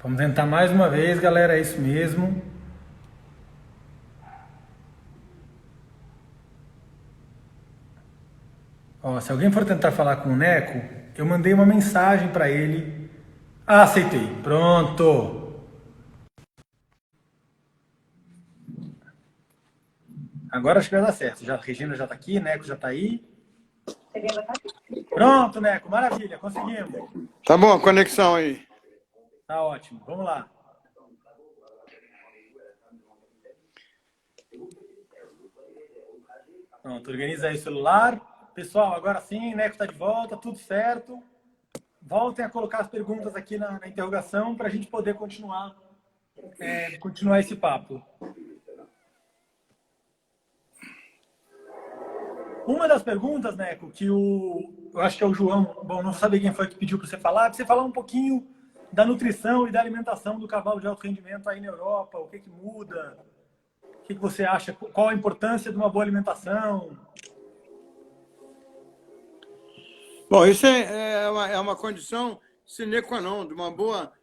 Vamos tentar mais uma vez, galera, é isso mesmo. Ó, se alguém for tentar falar com o Neco, eu mandei uma mensagem para ele. Ah, aceitei. Pronto. Agora acho que vai dar certo. Já, a Regina já tá aqui, Neco já tá aí. Pronto, Neco, maravilha, conseguimos. Tá bom, a conexão aí. Tá ótimo, vamos lá. Pronto, organiza aí o celular. Pessoal, agora sim, Neco tá de volta, tudo certo. Voltem a colocar as perguntas aqui na interrogação para a gente poder continuar esse papo. Uma das perguntas, Neco, que eu acho que é o João, bom, não sabia quem foi que pediu para você falar um pouquinho da nutrição e da alimentação do cavalo de alto rendimento aí na Europa, o que muda, o que você acha, qual a importância de uma boa alimentação? Bom, isso é uma condição sine qua non, de uma boa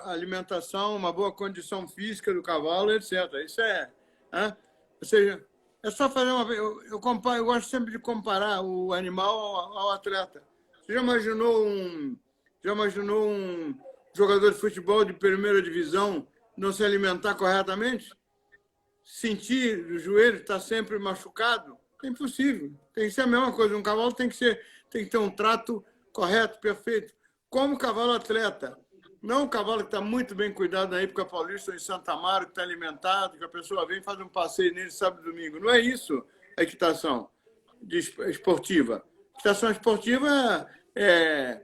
alimentação, uma boa condição física do cavalo, etc. Isso né? Ou seja, é só fazer uma... eu gosto sempre de comparar o animal ao atleta. Você já imaginou um jogador de futebol de primeira divisão não se alimentar corretamente? Sentir o joelho estar sempre machucado? É impossível. Tem que ser a mesma coisa. Um cavalo tem que ter um trato correto, perfeito. Como o cavalo atleta. Não o cavalo que está muito bem cuidado na época paulista, em Santa Amaro, que está alimentado, que a pessoa vem e faz um passeio nele sábado e domingo. Não é isso a equitação esportiva. A equitação esportiva é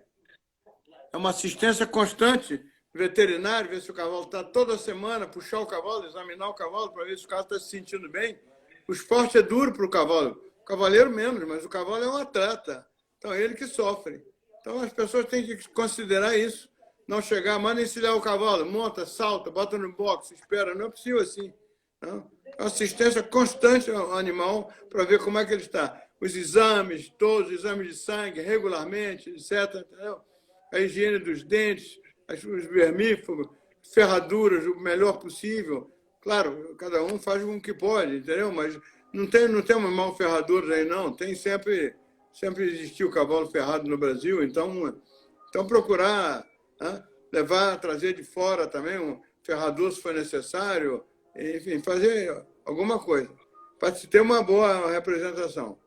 uma assistência constante veterinário, ver se o cavalo está toda semana, puxar o cavalo, examinar o cavalo para ver se o cavalo está se sentindo bem. O esporte é duro para o cavalo. O cavaleiro menos, mas o cavalo é um atleta. Então é ele que sofre. Então as pessoas têm que considerar isso. Não chegar, manda encilhar o cavalo, monta, salta, bota no box, espera. Não é possível assim. Não? Assistência constante ao animal para ver como é que ele está. Os exames, todos os exames de sangue, regularmente, etc. Entendeu? A higiene dos dentes, os vermífugos, ferraduras, o melhor possível. Claro, cada um faz o que pode, entendeu? Mas não tem uma mal ferraduras aí, não. Tem sempre existiu cavalo ferrado no Brasil, então procurar levar, trazer de fora também um ferrador se for necessário, enfim, fazer alguma coisa para se ter uma boa representação.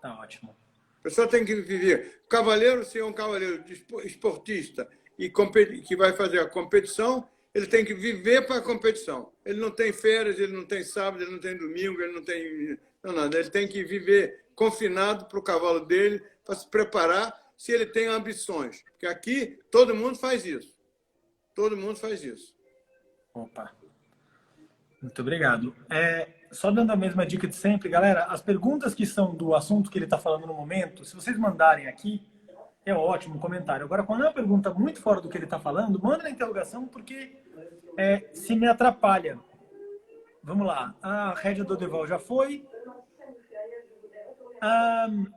Tá ótimo. A pessoa tem que viver. O cavaleiro, se é um cavaleiro esportista e que vai fazer a competição, ele tem que viver para a competição. Ele não tem férias, ele não tem sábado, ele não tem domingo, ele não tem nada. Ele tem que viver confinado para o cavalo dele, para se preparar se ele tem ambições. Porque aqui todo mundo faz isso. Todo mundo faz isso. Opa. Muito obrigado. Só dando a mesma dica de sempre, galera, as perguntas que são do assunto que ele está falando no momento, se vocês mandarem aqui, é ótimo, um comentário. Agora, quando é uma pergunta muito fora do que ele está falando, manda na interrogação, porque se me atrapalha. Vamos lá. A rédea do Deval já foi.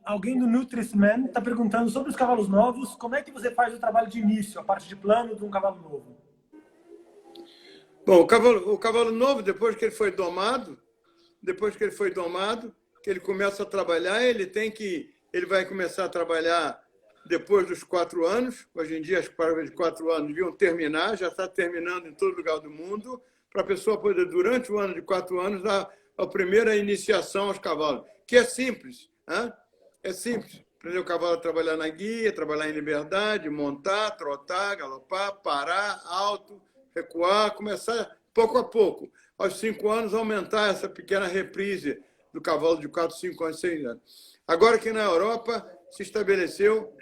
Alguém do Nutrisman está perguntando sobre os cavalos novos. Como é que você faz o trabalho de início, a parte de plano de um cavalo novo? Bom, o cavalo novo, depois que ele foi domado, que ele começa a trabalhar, ele vai começar a trabalhar depois dos 4 anos. Hoje em dia, as provas de 4 anos deviam terminar, já está terminando em todo lugar do mundo, para a pessoa poder, durante o ano de 4 anos, dar a primeira iniciação aos cavalos, que é simples. É simples. Aprender o cavalo a trabalhar na guia, trabalhar em liberdade, montar, trotar, galopar, parar, alto, recuar, começar pouco a pouco. Aos 5 anos, aumentar essa pequena reprise do cavalo de 4, 5 anos, 6 anos. Agora que na Europa se estabeleceu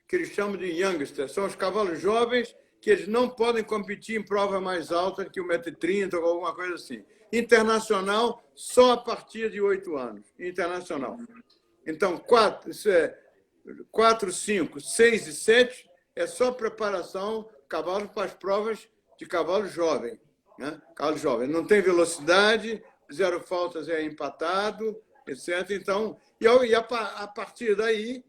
que eles chamam de youngsters, são os cavalos jovens que eles não podem competir em prova mais alta que 1,30 m ou alguma coisa assim. Internacional, só a partir de 8 anos. Internacional. Então, 4, 5, 6 e 7 é só preparação, cavalo para as provas de cavalo jovem. Né? Cavalo jovem. Não tem velocidade, 0 faltas é empatado, etc. Então, a partir daí,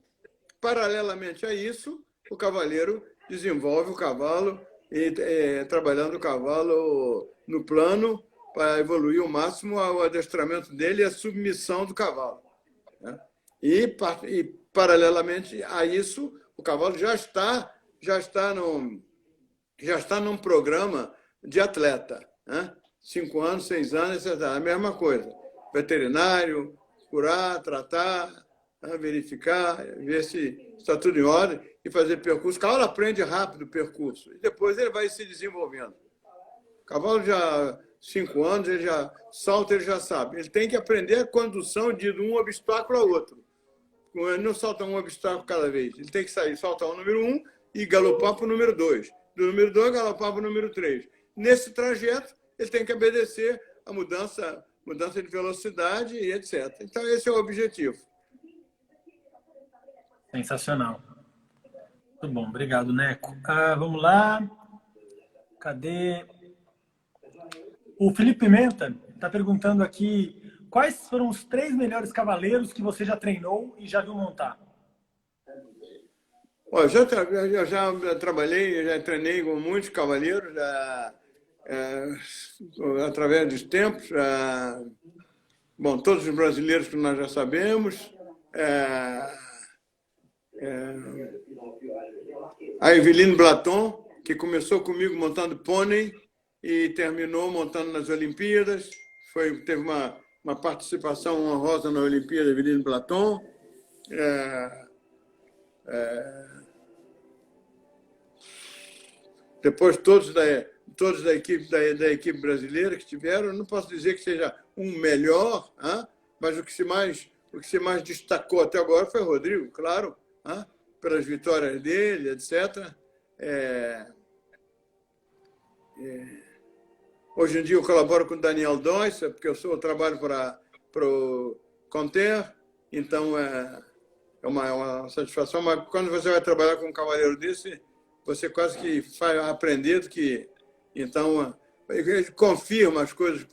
paralelamente a isso, o cavaleiro desenvolve o cavalo e trabalhando o cavalo no plano para evoluir ao máximo o adestramento dele e a submissão do cavalo, né? E, paralelamente a isso, o cavalo já está num programa de atleta, né? 5 anos, 6 anos, etc. A mesma coisa. Veterinário, curar, tratar, né? Verificar, ver se está tudo em ordem e fazer percurso. O cavalo aprende rápido o percurso e depois ele vai se desenvolvendo. O cavalo já 5 anos, ele já salta, ele já sabe. Ele tem que aprender a condução de um obstáculo a outro. Ele não salta um obstáculo cada vez. Ele tem que sair, saltar o número 1 e galopar para o número 2. Do número 2, galopar para o número 3. Nesse trajeto, ele tem que obedecer a mudança de velocidade e etc. Então, esse é o objetivo. Sensacional. Muito bom, obrigado, Neco. Vamos lá. Cadê? O Felipe Pimenta está perguntando aqui quais foram os 3 melhores cavaleiros que você já treinou e já viu montar? Eu já trabalhei, já treinei com muitos cavaleiros, através dos tempos. Bom, todos os brasileiros que nós já sabemos. A Eveline Blaton, que começou comigo montando pônei e terminou montando nas Olimpíadas. Teve uma participação honrosa na Olimpíada, Eveline Blaton. Depois todos da equipe brasileira que tiveram. Não posso dizer que seja um melhor, mas o que se mais destacou até agora foi o Rodrigo, claro, pelas vitórias dele, etc. Hoje em dia eu colaboro com o Daniel Doissa, porque eu trabalho para o Conter, então é uma satisfação. Mas quando você vai trabalhar com um cavaleiro desse, você quase que faz aprender que, então, ele confirma as coisas que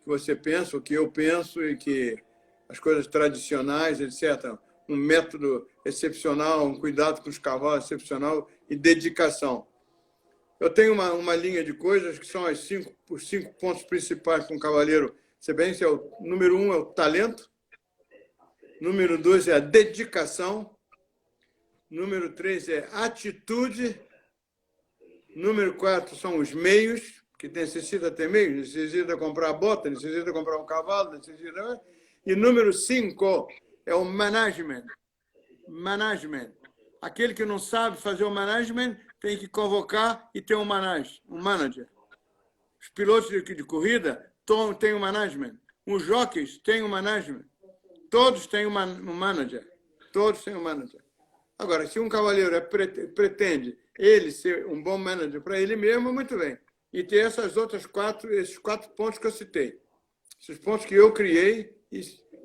você pensa, o que eu penso, e que as coisas tradicionais, etc. Um método excepcional, um cuidado com os cavalos excepcional e dedicação. Eu tenho uma linha de coisas que são os 5 pontos principais para um cavaleiro. Você bem, o número 1 é o talento, número 2 é a dedicação, número 3 é atitude, número 4 são os meios, que necessita ter meios, necessita comprar a bota, necessita comprar um cavalo, e número 5 é o management. Aquele que não sabe fazer o management tem que convocar e ter um manager. Os pilotos de corrida têm um management. Os jockeys têm um management. Todos têm um manager. Todos têm um manager. Agora, se um cavaleiro pretende ele ser um bom manager para ele mesmo, muito bem. E ter esses 4 pontos que eu citei. Esses pontos que eu criei,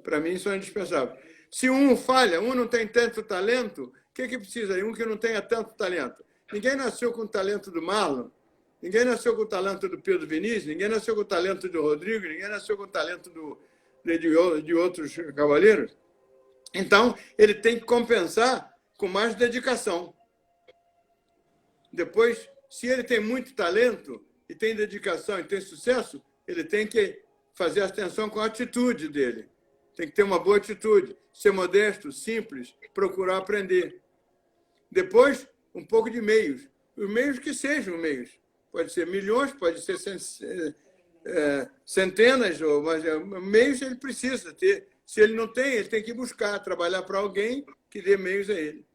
para mim, são indispensáveis. Se um falha, um não tem tanto talento, o que precisa? Um que não tenha tanto talento. Ninguém nasceu com o talento do Marlon, ninguém nasceu com o talento do Pedro Vinícius, ninguém nasceu com o talento do Rodrigo, ninguém nasceu com o talento de outros cavaleiros. Então, ele tem que compensar com mais dedicação. Depois, se ele tem muito talento e tem dedicação e tem sucesso, ele tem que fazer atenção com a atitude dele. Tem que ter uma boa atitude, ser modesto, simples, procurar aprender. Depois, um pouco de meios. Os meios que sejam meios. Pode ser milhões, pode ser centenas, mas meios ele precisa ter. Se ele não tem, ele tem que buscar, trabalhar para alguém que dê meios a ele.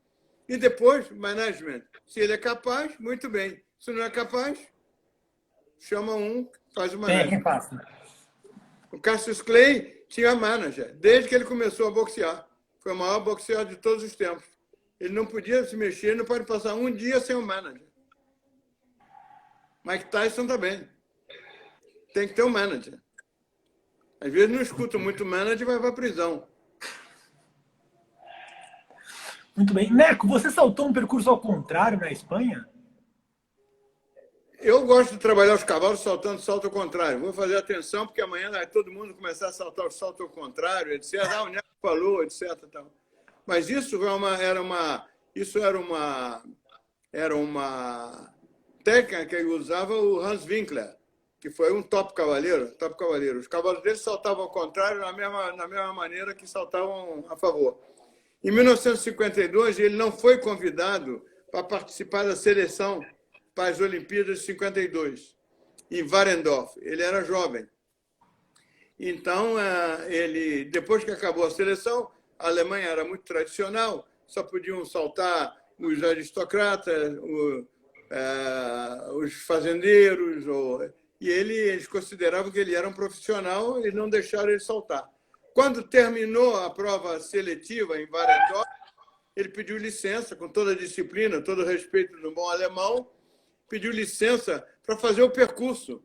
E depois, management. Se ele é capaz, muito bem. Se não é capaz, chama faz o management. Quem passa? O Cassius Clay tinha manager, desde que ele começou a boxear. Foi o maior boxeador de todos os tempos. Ele não podia se mexer, ele não pode passar um dia sem um manager. Mike Tyson também. Tem que ter um manager. Às vezes não escuta muito manager e vai para a prisão. Muito bem. Neco, você saltou um percurso ao contrário na Espanha? Eu gosto de trabalhar os cavalos saltando salto ao contrário. Vou fazer atenção, porque amanhã vai todo mundo começar a saltar o salto ao contrário, etc. O Neco falou, etc. Mas isso era uma técnica que ele usava o Hans Winkler, que foi um top cavaleiro, top cavaleiro. Os cavalos dele saltavam ao contrário na mesma maneira que saltavam a favor. Em 1952, ele não foi convidado para participar da seleção para as Olimpíadas de 52, em Warendorf. Ele era jovem. Então, ele, depois que acabou a seleção, a Alemanha era muito tradicional, só podiam saltar os aristocratas, os fazendeiros, e eles consideravam que ele era um profissional e não deixaram ele saltar. Quando terminou a prova seletiva em Warendorf, ele pediu licença, com toda a disciplina, todo o respeito do bom alemão, pediu licença para fazer o percurso.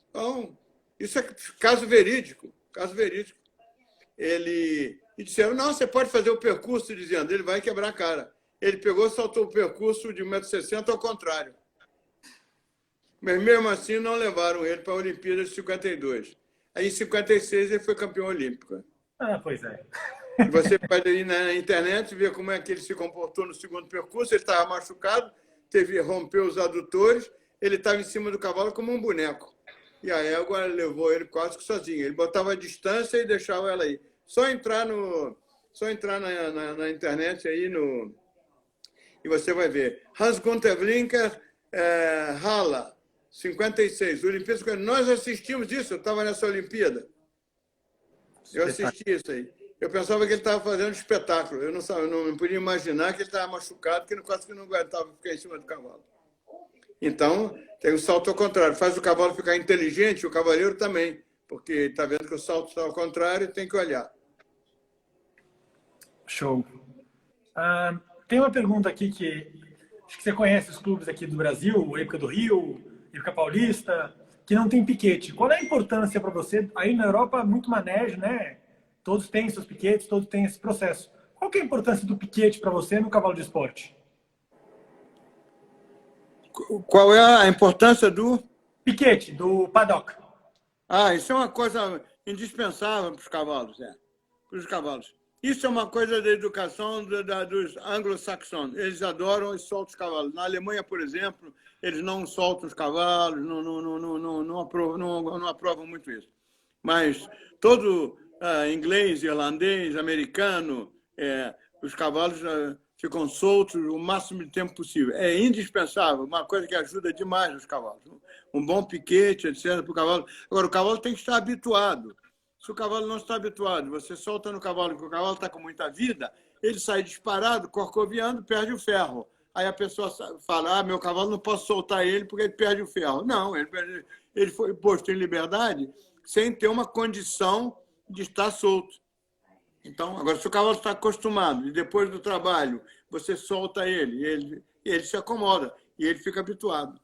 Então, isso é caso verídico, caso verídico. E disseram, não, você pode fazer o percurso, dizendo, ele vai quebrar a cara. Ele pegou e saltou o percurso de 1,60 m ao contrário. Mas, mesmo assim, não levaram ele para a Olimpíada de 52. Aí, em 56, ele foi campeão olímpico. Pois é. Você pode ir na internet ver como é que ele se comportou no segundo percurso. Ele estava machucado, rompeu os adutores, ele estava em cima do cavalo como um boneco. E a égua levou ele quase que sozinho. Ele botava a distância e deixava ela aí. Só entrar na internet aí e você vai ver. Hans Gunther Blinker, Halle, 56. Olimpíadas. Nós assistimos isso, eu estava nessa Olimpíada. Eu assisti isso aí. Eu pensava que ele estava fazendo espetáculo. Eu não podia imaginar que ele estava machucado, que quase que não aguentava ficar em cima do cavalo. Então, tem o salto ao contrário. Faz o cavalo ficar inteligente, o cavaleiro também, porque está vendo que o salto está ao contrário e tem que olhar. Show. Tem uma pergunta aqui que acho que você conhece os clubes aqui do Brasil, Época do Rio, Época Paulista, que não tem piquete. Qual é a importância para você? Aí na Europa, muito manejo, né? Todos têm seus piquetes, todos têm esse processo. Qual que é a importância do piquete para você no cavalo de esporte? Qual é a importância do piquete, do paddock? Isso é uma coisa indispensável para os cavalos, para os cavalos. Isso é uma coisa da educação dos anglo-saxões. Eles adoram e soltam os cavalos. Na Alemanha, por exemplo, eles não soltam os cavalos, não aprovam muito isso. Mas todo inglês, irlandês, americano, os cavalos ficam soltos o máximo de tempo possível. É indispensável, uma coisa que ajuda demais os cavalos. Um bom piquete, etc., para o cavalo. Agora, o cavalo tem que estar habituado. Se o cavalo não está habituado, você solta no cavalo, que o cavalo está com muita vida, ele sai disparado, corcoviando, perde o ferro. Aí a pessoa fala, meu cavalo não posso soltar ele porque ele perde o ferro. Não, ele foi posto em liberdade sem ter uma condição de estar solto. Então, agora, se o cavalo está acostumado e depois do trabalho você solta ele se acomoda e ele fica habituado.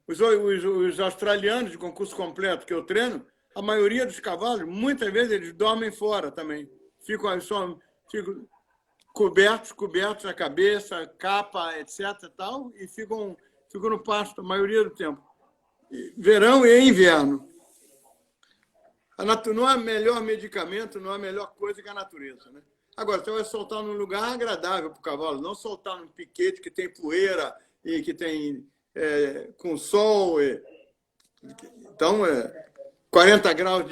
Os australianos de concurso completo que eu treino, a maioria dos cavalos, muitas vezes, eles dormem fora também. Ficam cobertos a cabeça, capa, etc. Tal, e ficam no pasto a maioria do tempo. Verão e inverno. Não há melhor medicamento, não há melhor coisa que a natureza, né? Agora, você vai soltar num lugar agradável para o cavalo, não soltar num piquete que tem poeira e que tem com sol. Então, 40 graus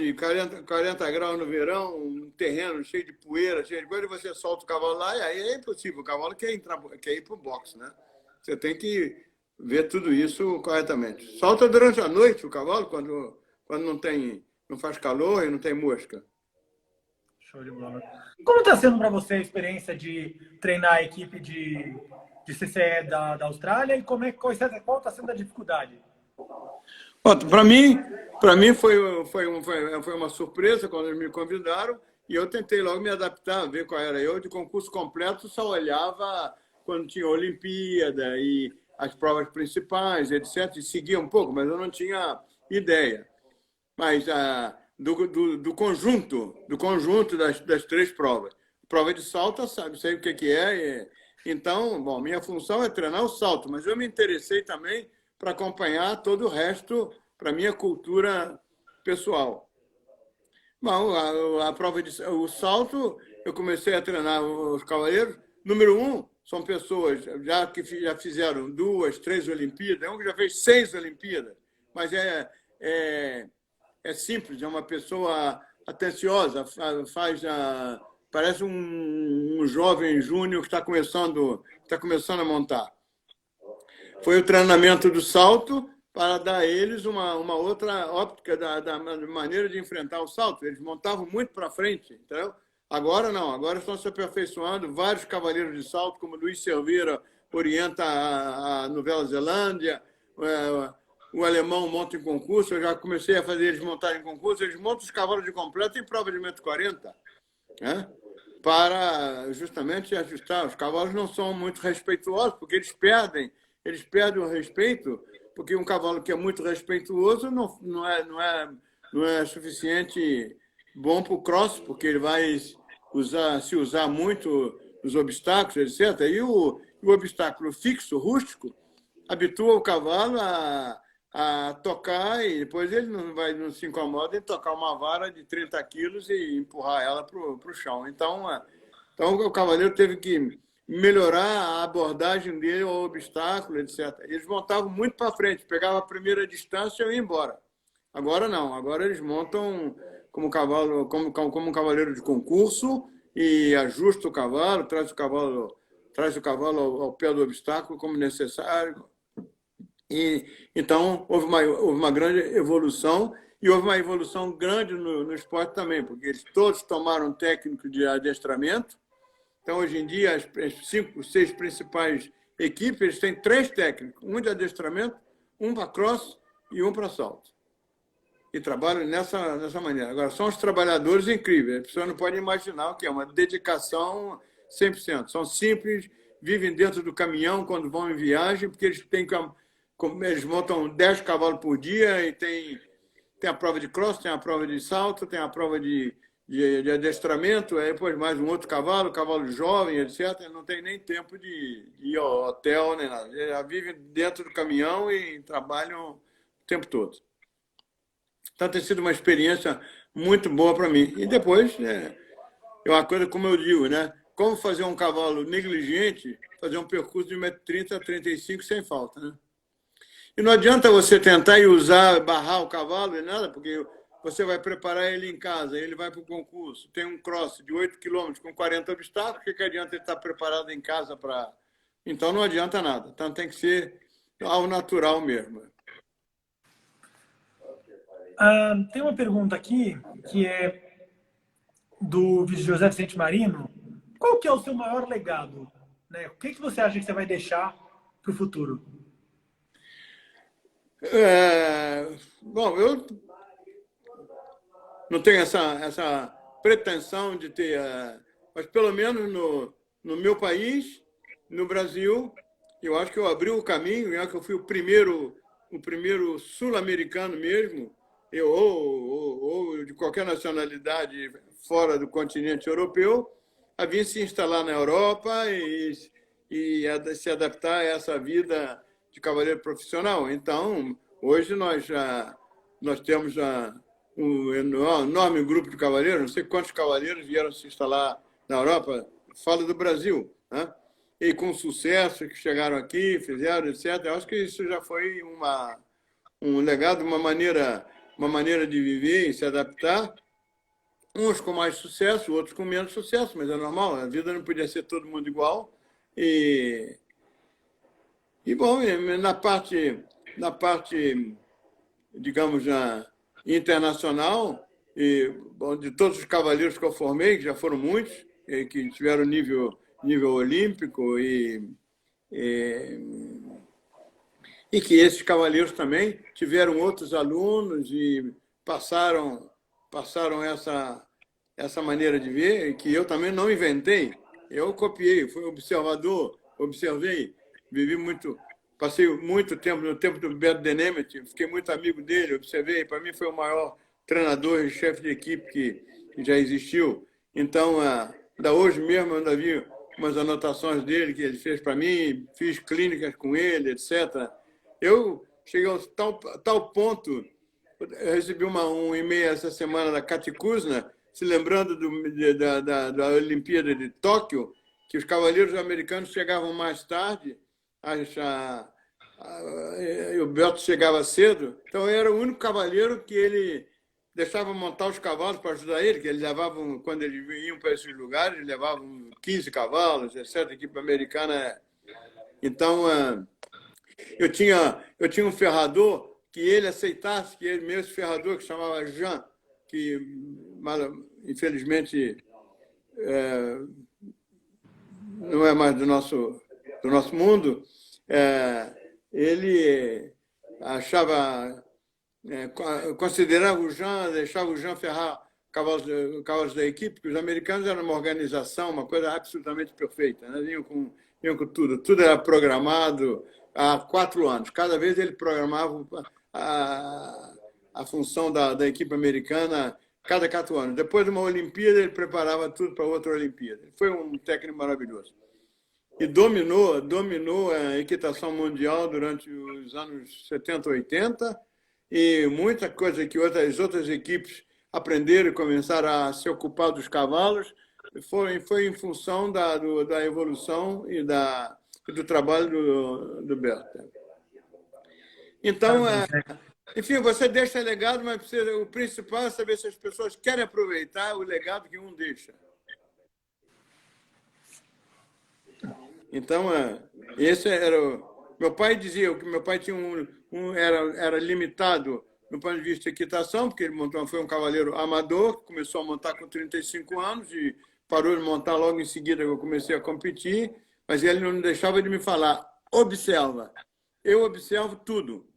no verão, um terreno cheio de poeira, cheio de coisa, e você solta o cavalo lá, e aí é impossível. O cavalo quer ir para o boxe, né? Você tem que ver tudo isso corretamente. Solta durante a noite o cavalo, quando não faz calor e não tem mosca. Show de bola. Como está sendo para você a experiência de treinar a equipe de CCE da Austrália e qual está sendo a dificuldade? Para mim foi uma surpresa quando eles me convidaram e eu tentei logo me adaptar, ver qual era. Eu, de concurso completo, só olhava quando tinha Olimpíada e as provas principais, etc. E seguia um pouco, mas eu não tinha ideia. Mas do conjunto das três provas. Prova de salto, sei o que é. Então, bom, minha função é treinar o salto, mas eu me interessei também para acompanhar todo o resto para a minha cultura pessoal. Bom, a prova o salto, eu comecei a treinar os cavaleiros. Número 1, são pessoas que já fizeram 2, 3 Olimpíadas, um que já fez 6 Olimpíadas, mas é simples, é uma pessoa atenciosa, parece um jovem júnior que está começando a montar. Foi o treinamento do salto para dar a eles uma outra óptica da maneira de enfrentar o salto. Eles montavam muito para frente, entendeu? Agora não, agora estão se aperfeiçoando. Vários cavaleiros de salto, como Luiz Silveira orienta a Nova Zelândia, o alemão monta em concurso. Eu já comecei a fazer eles montarem em concurso. Eles montam os cavalos de completo em prova de 1,40 m, né? Para justamente ajustar. Os cavalos não são muito respeituosos, porque eles perdem o respeito, porque um cavalo que é muito respeituoso não é suficiente bom para o cross, porque ele vai se usar muito os obstáculos, etc. E o obstáculo fixo, rústico, habitua o cavalo a tocar, e depois ele não se incomoda em tocar uma vara de 30 quilos e empurrar ela para o chão. Então, o cavaleiro teve que melhorar a abordagem dele ao obstáculo, etc. Eles montavam muito para frente, pegavam a primeira distância e iam embora. Agora não, agora eles montam como um cavaleiro de concurso e ajusta o cavalo, traz o cavalo ao pé do obstáculo como necessário. E então houve uma grande evolução, e houve uma evolução grande no esporte também, porque eles todos tomaram técnico de adestramento. Então, hoje em dia, as 5, 6 principais equipes, eles têm 3 técnicos, um de adestramento, um para cross e um para salto. E trabalham nessa maneira. Agora, são os trabalhadores incríveis. A pessoa não pode imaginar o que é uma dedicação 100%. São simples, vivem dentro do caminhão quando vão em viagem, porque eles montam 10 cavalos por dia e tem a prova de cross, tem a prova de salto, tem a prova de adestramento, aí depois mais um outro cavalo jovem, etc. Não tem nem tempo de ir ao hotel, nem nada. Eles já vivem dentro do caminhão e trabalham o tempo todo. Então, tem sido uma experiência muito boa para mim. E depois, é uma coisa, como eu digo, né? Como fazer um cavalo negligente, fazer um percurso de 1,30 m a 35 sem falta, né? E não adianta você tentar barrar o cavalo e nada, porque você vai preparar ele em casa, ele vai para o concurso, tem um cross de 8 km com 40 obstáculos, o que adianta ele estar preparado em casa para... Então, não adianta nada. Então, tem que ser ao natural mesmo. Tem uma pergunta aqui, que é do José Vicente Marino. Qual que é o seu maior legado? Né? O que você acha que você vai deixar para o futuro? Bom, eu não tenho essa pretensão de ter, mas pelo menos no meu país, no Brasil, eu acho que eu abri o caminho, eu acho que eu fui o primeiro sul-americano mesmo, ou de qualquer nacionalidade fora do continente europeu, a vir se instalar na Europa e se adaptar a essa vida de cavaleiro profissional. Então, hoje nós temos um enorme grupo de cavaleiros, não sei quantos cavaleiros vieram se instalar na Europa, falo do Brasil, né? E com sucesso, que chegaram aqui, fizeram, etc. Eu acho que isso já foi um legado, uma maneira de viver e se adaptar, uns com mais sucesso, outros com menos sucesso, mas é normal, a vida não podia ser todo mundo igual. E bom, na parte, digamos, internacional, bom, de todos os cavaleiros que eu formei, que já foram muitos, que tiveram nível olímpico, e que esses cavaleiros também tiveram outros alunos e passaram essa maneira de ver, que eu também não inventei. Eu copiei, fui observador, observei, passei muito tempo, no tempo do Beto Denemeth, fiquei muito amigo dele, observei, para mim foi o maior treinador e chefe de equipe que já existiu. Então, da hoje mesmo, eu ainda vi umas anotações dele que ele fez para mim, fiz clínicas com ele, etc. Eu cheguei a tal ponto, eu recebi um e-mail essa semana da Kati Kuzna, se lembrando da Olimpíada de Tóquio, que os cavaleiros americanos chegavam mais tarde, e o Berto chegava cedo, então eu era o único cavaleiro que ele deixava montar os cavalos para ajudar ele, que eles levavam, quando eles iam para esses lugares, eles levavam 15 cavalos, etc. A equipe americana. Então, eu tinha um ferrador que ele aceitasse, que ele mesmo, ferrador, que chamava Jean, que infelizmente não é mais do nosso mundo, ele achava, considerava o Jean, deixava o Jean ferrar cavalos da equipe, porque os americanos eram uma organização, uma coisa absolutamente perfeita, né? Vinham com tudo era programado há 4 anos. Cada vez ele programava a função da equipe americana cada 4 anos. Depois de uma Olimpíada, ele preparava tudo para outra Olimpíada. Ele foi um técnico maravilhoso. E dominou a equitação mundial durante os anos 70, 80, e muita coisa que as outras equipes aprenderam e começaram a se ocupar dos cavalos foi em função da evolução e do trabalho do Berta. Então, enfim, você deixa legado, mas o principal é saber se as pessoas querem aproveitar o legado que um deixa. Então, esse era meu pai dizia que meu pai tinha era limitado no ponto de vista de equitação, porque ele foi um cavaleiro amador, começou a montar com 35 anos e parou de montar logo em seguida que eu comecei a competir, mas ele não deixava de me falar: observa. Eu observo tudo.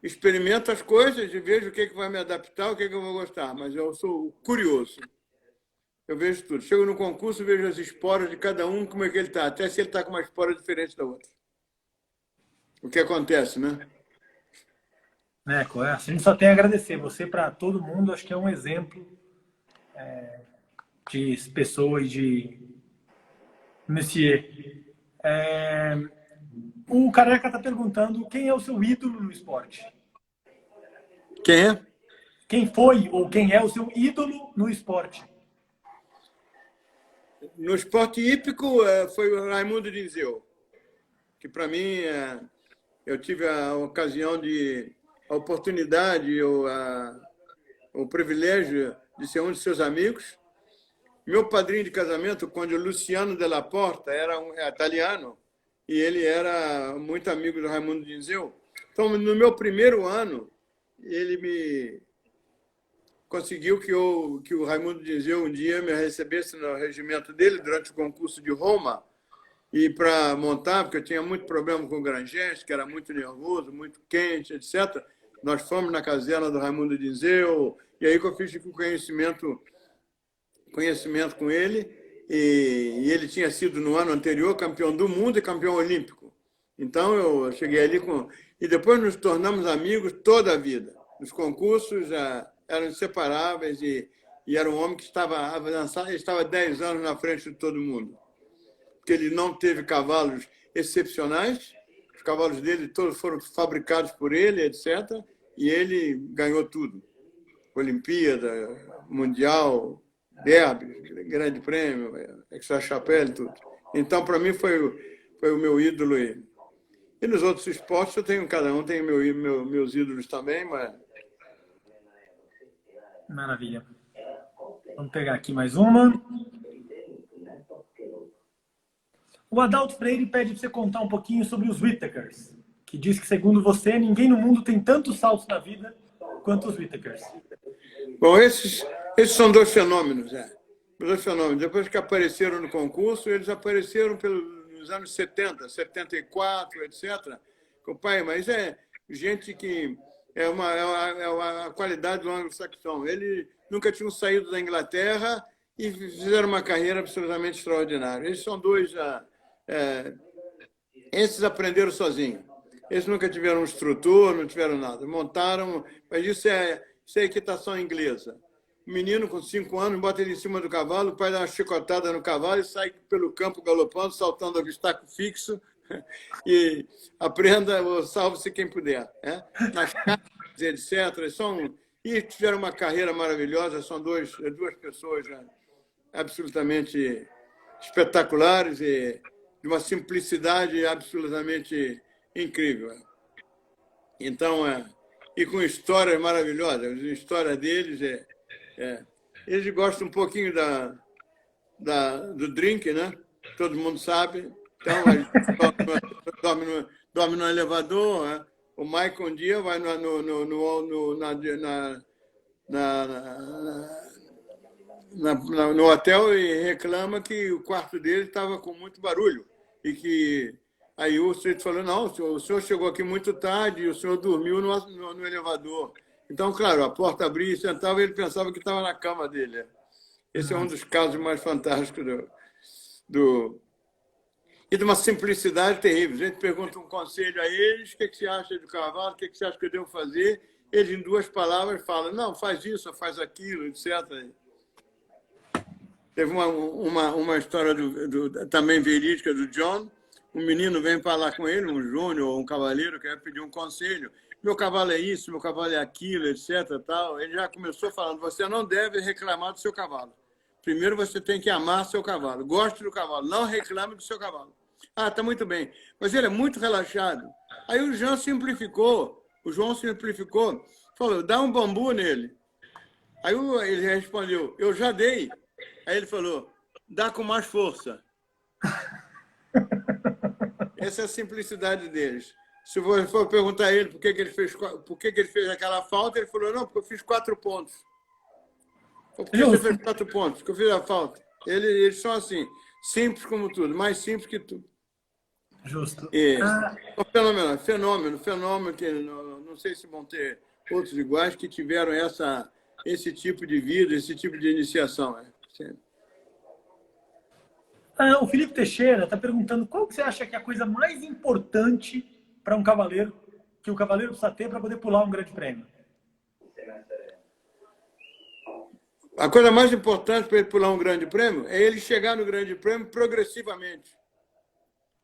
Experimento as coisas e vejo o que vai me adaptar, o que eu vou gostar, mas eu sou curioso. Eu vejo tudo. Chego no concurso, vejo as esporas de cada um, como é que ele está, até se ele está com uma espora diferente da outra. O que acontece, né? A gente só tem a agradecer. Você, para todo mundo, acho que é um exemplo de pessoa e de monsieur. O Careca está perguntando quem é o seu ídolo no esporte. Quem é? Quem foi ou quem é o seu ídolo no esporte? No esporte hípico foi o Raimundo Dinzeu, que para mim eu tive a ocasião a oportunidade, o privilégio de ser um de seus amigos. Meu padrinho de casamento, o conde Luciano Della Porta, era italiano e ele era muito amigo do Raimundo Dinzeu. Então, no meu primeiro ano, ele me conseguiu que o Raimundo Dinzeu um dia me recebesse no regimento dele durante o concurso de Roma, e para montar, porque eu tinha muito problema com o Granges, que era muito nervoso, muito quente, etc. Nós fomos na caserna do Raimundo Dinzeu, e aí que eu fiz conhecimento com ele, e ele tinha sido no ano anterior campeão do mundo e campeão olímpico. Então eu cheguei ali e depois nos tornamos amigos toda a vida. Os concursos eram inseparáveis e era um homem que estava avançado, estava 10 anos na frente de todo mundo. Porque ele não teve cavalos excepcionais, os cavalos dele todos foram fabricados por ele, etc. E ele ganhou tudo. Olimpíada, Mundial, Derby, Grande Prêmio, Aix-la-Chapelle, tudo. Então, para mim, foi o meu ídolo. E nos outros esportes, cada um tem meus ídolos também, mas... Maravilha. Vamos pegar aqui mais uma. O Adalto Freire pede para você contar um pouquinho sobre os Whittakers, que diz que, segundo você, ninguém no mundo tem tantos saltos na vida quanto os Whittakers. Bom, esses são dois fenômenos. Dois fenômenos. Depois que apareceram no concurso, eles apareceram nos anos 70, 74, etc. Pai, mas é gente que é a qualidade do anglo-saxão. Eles nunca tinham saído da Inglaterra e fizeram uma carreira absolutamente extraordinária. Eles são dois... esses aprenderam sozinhos. Eles nunca tiveram um instrutor, não tiveram nada. Montaram... Mas isso é equitação inglesa. O menino com 5 anos bota ele em cima do cavalo, o pai dá uma chicotada no cavalo e sai pelo campo galopando, saltando obstáculo fixo. E aprenda ou salve-se quem puder. Nas casas, etc. E tiveram uma carreira maravilhosa. São duas pessoas absolutamente espetaculares e de uma simplicidade absolutamente incrível. Então, e com histórias maravilhosas. A história deles eles gostam um pouquinho do drink, né? Todo mundo sabe. Então, a gente dorme no elevador. Né? O Mike um dia vai no hotel e reclama que o quarto dele estava com muito barulho. E que aí o sujeito falou, não, o senhor chegou aqui muito tarde e o senhor dormiu no elevador. Então, claro, a porta abria e sentava e ele pensava que estava na cama dele. Esse é um dos casos mais fantásticos e de uma simplicidade terrível. A gente pergunta um conselho a eles, o que você acha do cavalo, o que você acha que eu devo fazer? Eles, em 2 palavras, falam, não, faz isso, faz aquilo, etc. Teve uma história também verídica do John. Um menino vem falar com ele, um júnior ou um cavaleiro, quer pedir um conselho. Meu cavalo é isso, meu cavalo é aquilo, etc. Tal. Ele já começou falando, você não deve reclamar do seu cavalo. Primeiro você tem que amar seu cavalo. Goste do cavalo, não reclame do seu cavalo. Ah, tá muito bem. Mas ele é muito relaxado. Aí o João simplificou, falou, dá um bambu nele. Aí ele respondeu, eu já dei. Aí ele falou, dá com mais força. Essa é a simplicidade deles. Se você for perguntar a ele por que ele fez aquela falta, ele falou, não, porque eu fiz 4 pontos. Por que você fez 4 pontos? Porque eu fiz a falta. Eles são assim, simples como tudo, mais simples que tudo. Justo. Fenômeno que não sei se vão ter outros iguais que tiveram esse tipo de vida, esse tipo de iniciação. O Felipe Teixeira está perguntando qual que você acha que é a coisa mais importante para um cavaleiro, que o cavaleiro precisa ter para poder pular um grande prêmio? A coisa mais importante para ele pular um grande prêmio é ele chegar no grande prêmio progressivamente.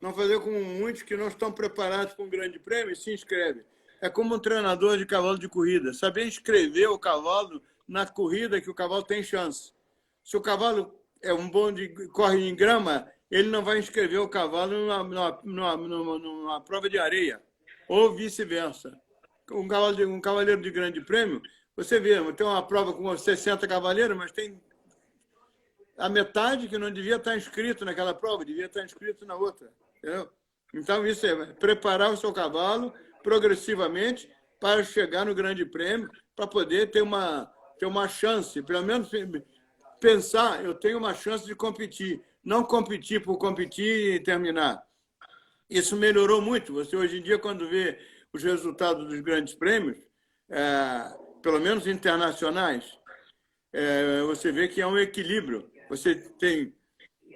Não fazer como muitos que não estão preparados para um grande prêmio e se inscrevem. É como um treinador de cavalo de corrida. Saber inscrever o cavalo na corrida que o cavalo tem chance. Se o cavalo é um bom corre em grama, ele não vai inscrever o cavalo numa prova de areia. Ou vice-versa. Um cavaleiro de grande prêmio, você vê, tem uma prova com 60 cavaleiros, mas tem a metade que não devia estar inscrito naquela prova, devia estar inscrito na outra. Entendeu? Então, isso é preparar o seu cavalo progressivamente para chegar no grande prêmio, para poder ter uma chance, pelo menos pensar, eu tenho uma chance de competir, não competir por competir e terminar. Isso melhorou muito. Você, hoje em dia, quando vê os resultados dos grandes prêmios, pelo menos internacionais, você vê que é um equilíbrio. Você tem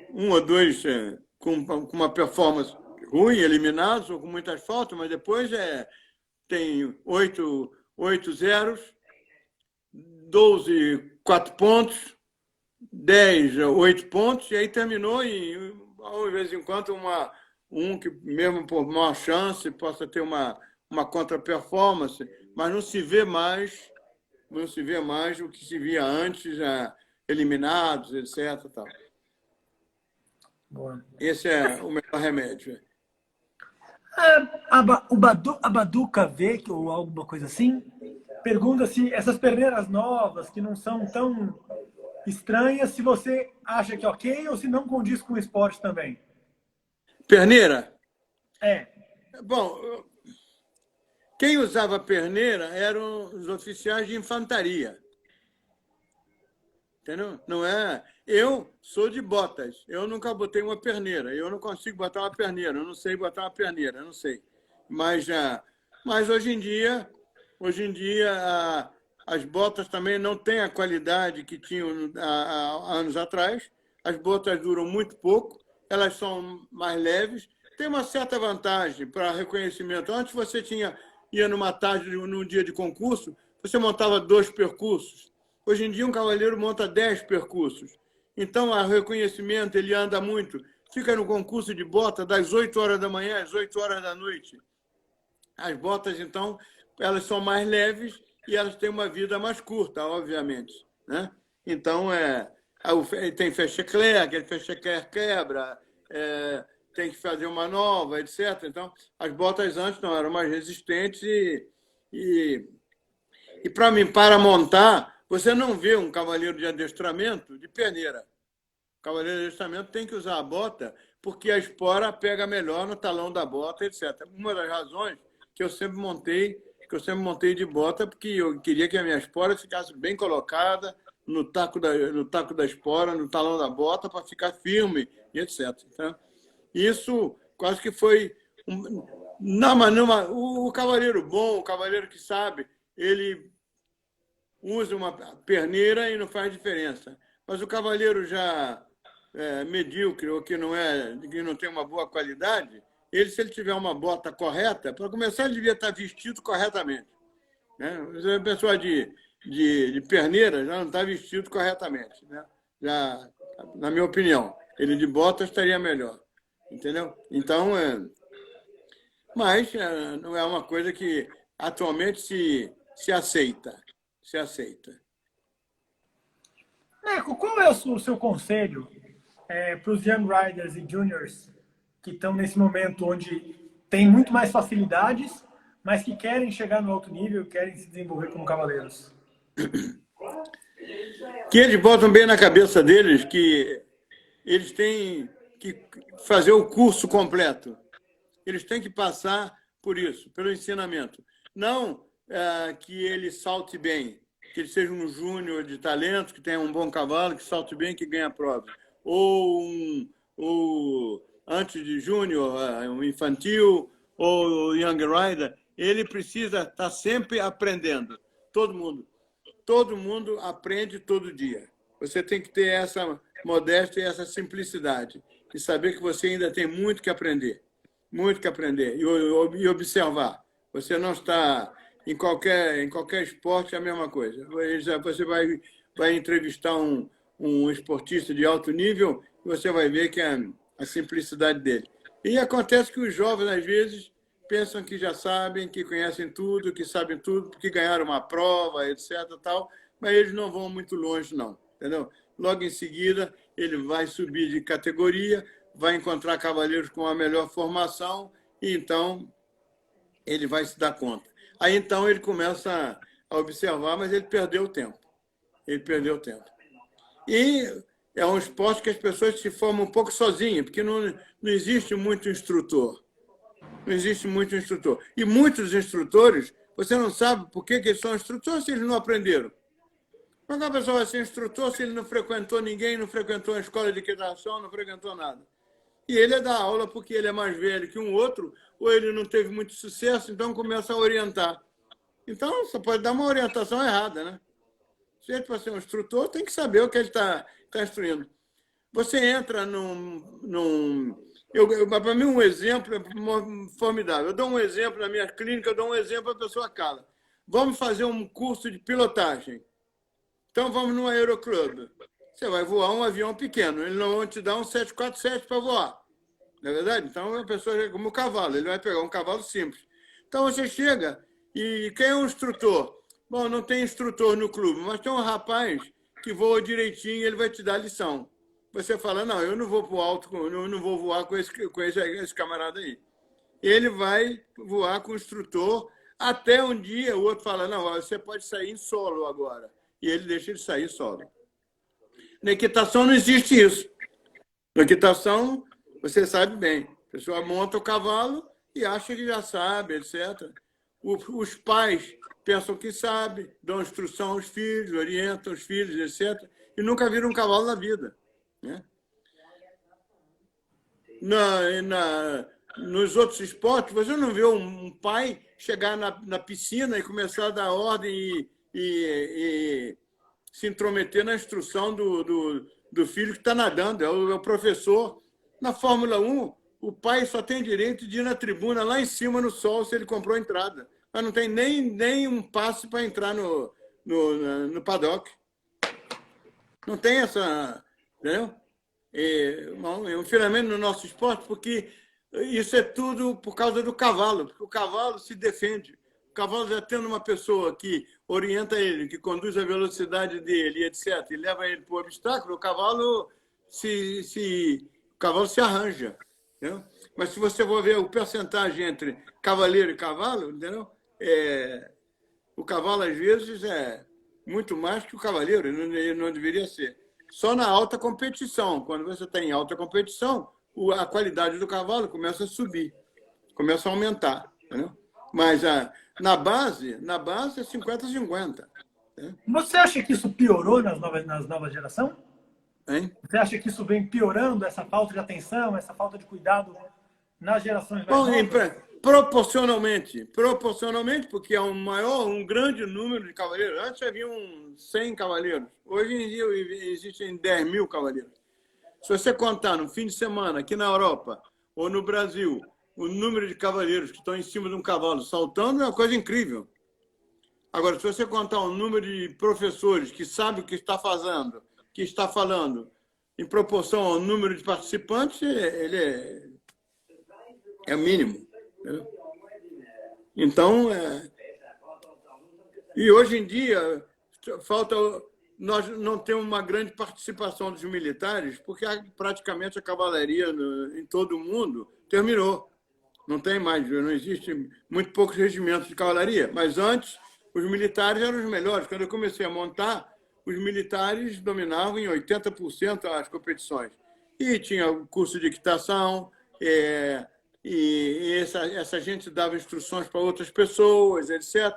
1 ou 2 com uma performance ruim, eliminados, ou com muitas faltas, mas depois tem 8 zeros, 12, 4 pontos, 10, 8 pontos, e aí terminou em, de vez em quando, um que, mesmo por maior chance, possa ter uma contra-performance, mas não se vê mais o que se via antes, eliminados, etc. Tal. Boa. Esse é o melhor remédio. A Baduca V, ou alguma coisa assim, pergunta se essas perneiras novas, que não são tão estranhas, se você acha que é ok ou se não condiz com o esporte também. Perneira? Bom, quem usava perneira eram os oficiais de infantaria. Entendeu? Não é... Eu sou de botas. Eu nunca botei uma perneira. Eu não consigo botar uma perneira. Eu não sei botar uma perneira. Eu não sei. Mas hoje em dia, as botas também não têm a qualidade que tinham há anos atrás. As botas duram muito pouco. Elas são mais leves. Tem uma certa vantagem para reconhecimento. Antes você ia numa tarde, num dia de concurso, você montava 2 percursos. Hoje em dia, um cavaleiro monta 10 percursos. Então, o reconhecimento, ele anda muito. Fica no concurso de bota das 8 horas da manhã às 8 horas da noite. As botas, então, elas são mais leves e elas têm uma vida mais curta, obviamente. Né? Então, tem fechecler, aquele fechecler quebra, tem que fazer uma nova, etc. Então, as botas antes não eram mais resistentes e para mim, para montar, você não vê um cavaleiro de adestramento de perneira. O cavaleiro de adestramento tem que usar a bota porque a espora pega melhor no talão da bota, etc. Uma das razões que eu sempre montei de bota, porque eu queria que a minha espora ficasse bem colocada no taco da espora, no talão da bota, para ficar firme, e etc. Então, isso quase que foi... o cavaleiro bom, o cavaleiro que sabe, ele usa uma perneira e não faz diferença. Mas o cavaleiro já medíocre ou que não tem uma boa qualidade, se ele tiver uma bota correta, para começar, ele devia estar vestido corretamente. Né? A pessoa de perneira já não está vestido corretamente. Né? Já, na minha opinião, ele de bota estaria melhor. Entendeu? Então, mas não é uma coisa que atualmente se aceita. Se aceita. Neco, qual é o seu conselho para os young riders e juniors que estão nesse momento onde tem muito mais facilidades, mas que querem chegar no alto nível, querem se desenvolver como cavaleiros? Que eles botam bem na cabeça deles que eles têm que fazer o curso completo. Eles têm que passar por isso, pelo ensinamento. Não que ele salte bem, que ele seja um júnior de talento, que tenha um bom cavalo, que salte bem, que ganhe a prova. Ou antes de júnior, um infantil, ou young rider, ele precisa estar sempre aprendendo. Todo mundo aprende todo dia. Você tem que ter essa modéstia e essa simplicidade, e saber que você ainda tem muito que aprender. Muito que aprender e observar. Você não está... Em qualquer esporte é a mesma coisa. Você vai entrevistar um esportista de alto nível e você vai ver que a simplicidade dele. E acontece que os jovens, às vezes, pensam que já sabem, que conhecem tudo, que sabem tudo, porque ganharam uma prova, etc. Tal, mas eles não vão muito longe, não. Entendeu? Logo em seguida, ele vai subir de categoria, vai encontrar cavaleiros com a melhor formação e, então, ele vai se dar conta. Aí, então, ele começa a observar, mas ele perdeu o tempo. E é um esporte que as pessoas se formam um pouco sozinhas, porque não existe muito instrutor. E muitos instrutores, você não sabe por que eles são instrutores se eles não aprenderam. Como é que a pessoa vai ser instrutor se ele não frequentou ninguém, não frequentou a escola de equitação, não frequentou nada? E ele dá aula porque ele é mais velho que um outro, ou ele não teve muito sucesso, então começa a orientar. Então, você pode dar uma orientação errada, né? Se ele para ser um instrutor, tem que saber o que ele está instruindo. Você entra para mim, um exemplo é formidável. Eu dou um exemplo na minha clínica, eu dou um exemplo, a pessoa cala. Vamos fazer um curso de pilotagem. Então, vamos no aeroclube. Você vai voar um avião pequeno, eles não vão te dar um 747 para voar. Não é verdade? Então, a pessoa é como o cavalo, ele vai pegar um cavalo simples. Então, você chega e quem é o instrutor? Bom, não tem instrutor no clube, mas tem um rapaz que voa direitinho e ele vai te dar lição. Você fala, não, eu não vou pro alto, eu não vou voar com esse camarada aí. Ele vai voar com o instrutor até um dia o outro fala, não, você pode sair em solo agora. E ele deixa ele sair solo. Na equitação não existe isso. Na equitação, você sabe bem. A pessoa monta o cavalo e acha que já sabe, etc. Os pais pensam que sabem, dão instrução aos filhos, orientam os filhos, etc. E nunca viram um cavalo na vida. Né? Nos outros esportes, você não vê um pai chegar na piscina e começar a dar ordem e se intrometer na instrução do filho que está nadando, é o professor. Na Fórmula 1, o pai só tem direito de ir na tribuna lá em cima no sol se ele comprou entrada. Mas não tem nem um passe para entrar no paddock. Não tem essa... Entendeu? É um fenômeno no nosso esporte, porque isso é tudo por causa do cavalo, porque o cavalo se defende. O cavalo já tendo uma pessoa que orienta ele, que conduz a velocidade dele, etc., e leva ele para o obstáculo, o cavalo o cavalo se arranja. Entendeu? Mas se você for ver o percentagem entre cavaleiro e cavalo, entendeu? O cavalo, às vezes, é muito mais que o cavaleiro, ele não deveria ser. Só na alta competição. Quando você está em alta competição, a qualidade do cavalo começa a subir, começa a aumentar. Entendeu? Mas na base é 50-50. Né? Você acha que isso piorou nas novas gerações? Hein? Você acha que isso vem piorando, essa falta de atenção, essa falta de cuidado nas gerações mais Bom, novas? proporcionalmente, porque é um grande número de cavaleiros. Antes havia 100 cavaleiros. Hoje em dia existem 10 mil cavaleiros. Se você contar no fim de semana, aqui na Europa ou no Brasil, o número de cavaleiros que estão em cima de um cavalo saltando é uma coisa incrível. Agora, se você contar o número de professores que sabem o que está fazendo, que está falando, em proporção ao número de participantes, ele é o mínimo. Né? Então, e hoje em dia, nós não temos uma grande participação dos militares, porque praticamente a cavalaria em todo o mundo terminou. Não tem mais, não existe muito poucos regimentos de cavalaria. Mas antes, os militares eram os melhores. Quando eu comecei a montar, os militares dominavam em 80% as competições. E tinha o curso de equitação, e essa gente dava instruções para outras pessoas, etc.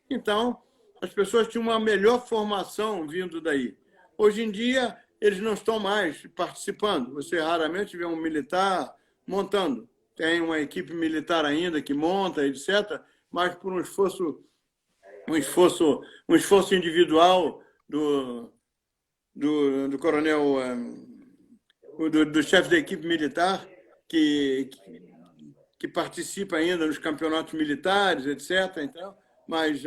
Então, as pessoas tinham uma melhor formação vindo daí. Hoje em dia, eles não estão mais participando. Você raramente vê um militar montando. Tem uma equipe militar ainda que monta, etc., mas por um esforço individual do coronel, do chefe da equipe militar, que participa ainda nos campeonatos militares, etc. Então, mas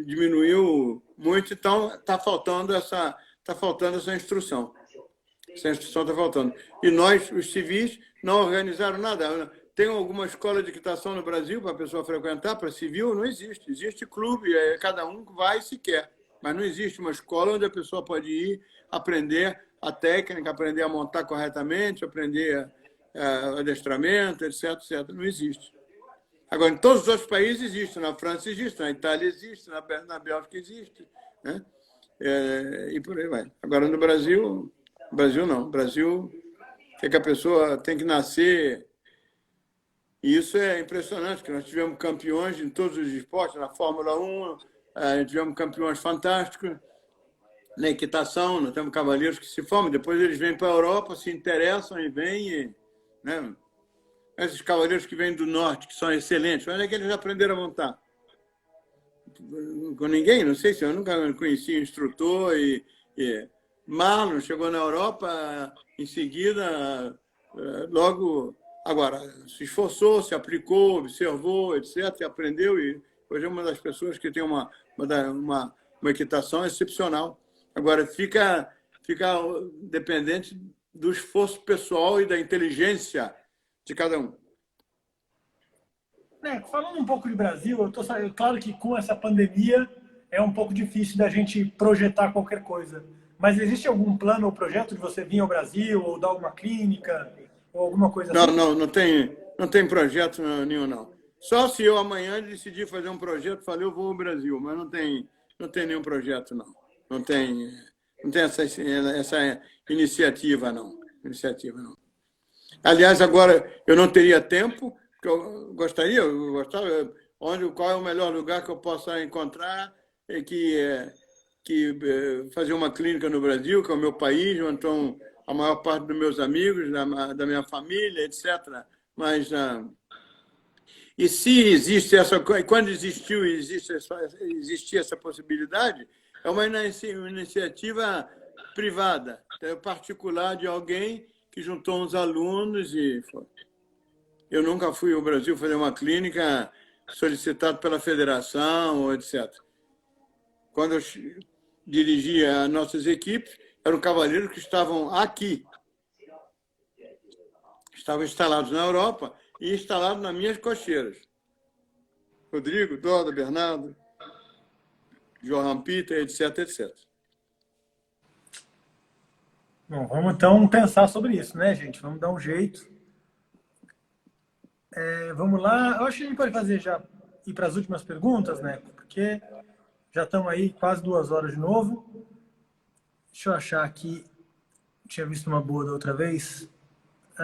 diminuiu muito, então está faltando essa instrução. Essa instrução está faltando. E nós, os civis, não organizaram nada. Tem alguma escola de equitação no Brasil para a pessoa frequentar? Para civil, não existe. Existe clube, cada um vai se quer. Mas não existe uma escola onde a pessoa pode ir aprender a técnica, aprender a montar corretamente, aprender adestramento, etc, etc. Não existe. Agora, em todos os outros países existe. Na França existe, na Itália existe, na Bélgica existe. Né? E por aí vai. Agora, no Brasil não. No Brasil, é que a pessoa tem que nascer. E isso é impressionante, que nós tivemos campeões em todos os esportes, na Fórmula 1, tivemos campeões fantásticos, na equitação, nós temos cavaleiros que se formam, depois eles vêm para a Europa, se interessam e vêm. Né? Esses cavaleiros que vêm do norte, que são excelentes, onde é que eles aprenderam a montar? Com ninguém, não sei se eu nunca conheci instrutor Marlon chegou na Europa, em seguida, logo, agora, se esforçou, se aplicou, observou, etc., e aprendeu, e hoje é uma das pessoas que tem uma equitação excepcional. Agora, fica dependente do esforço pessoal e da inteligência de cada um. Falando um pouco de Brasil, claro que com essa pandemia é um pouco difícil da gente projetar qualquer coisa. Mas existe algum plano ou projeto de você vir ao Brasil ou dar alguma clínica ou alguma coisa assim? Não tem projeto nenhum, não. Só se eu amanhã decidir fazer um projeto, falei, eu vou ao Brasil, mas não tem nenhum projeto, não. Não tem essa iniciativa, não. Aliás, agora eu não teria tempo, porque eu gostava, qual é o melhor lugar que eu possa encontrar que fazer uma clínica no Brasil, que é o meu país, onde estão a maior parte dos meus amigos, da minha família, etc. Mas, e se existe quando existia essa possibilidade, é uma iniciativa privada, particular de alguém que juntou uns alunos e foi. Eu nunca fui ao Brasil fazer uma clínica solicitado pela federação, etc. Quando eu dirigia as nossas equipes, eram cavaleiros que estavam aqui. Estavam instalados na Europa e instalados nas minhas cocheiras. Rodrigo, Doda, Bernardo, Johan Peter, etc, etc. Bom, vamos então pensar sobre isso, né, gente? Vamos dar um jeito. Vamos lá. Eu acho que a gente pode fazer já ir para as últimas perguntas, né? Porque já estamos aí quase 2 horas de novo. Deixa eu achar aqui. Tinha visto uma boa da outra vez. On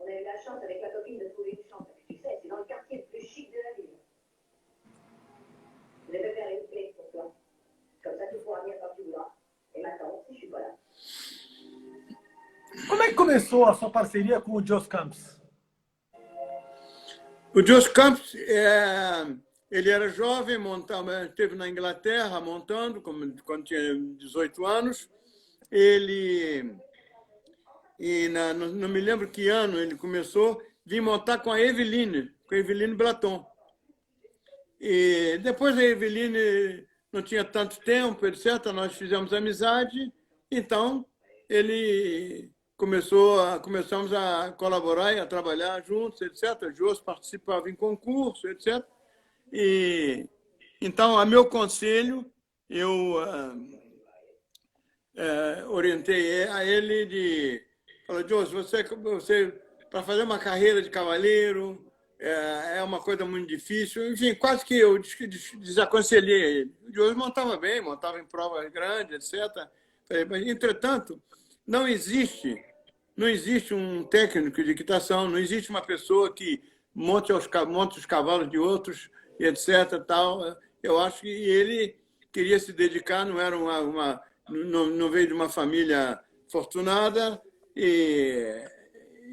a eu la chance avec ma copine de trouver une chambre. Tu sais, c'est dans le quartier le plus chic de la ville. Je vais faire une clé pour toi. Comme ça, tu pourras venir quand tu voudras. Et maintenant, si je suis pas là. Como é que começou a sua parceria com o Jos Campos? O Jos Campos, ele era jovem, esteve na Inglaterra montando, quando tinha 18 anos. Não me lembro que ano ele começou, vim montar com a Eveline Blaton. E depois a Eveline não tinha tanto tempo, etc. Nós fizemos amizade, então começamos a colaborar e a trabalhar juntos, etc. O Jos participava em concurso, etc. E então, a meu conselho, eu orientei a ele falei, Jos, você para fazer uma carreira de cavaleiro é uma coisa muito difícil. Enfim, quase que eu desaconselhei ele. O Jos montava bem, montava em provas grandes, etc. Mas, entretanto, não existe um técnico de equitação, não existe uma pessoa que monte os cavalos de outros, e etc. Tal. Eu acho que ele queria se dedicar, não era não veio de uma família fortunada, e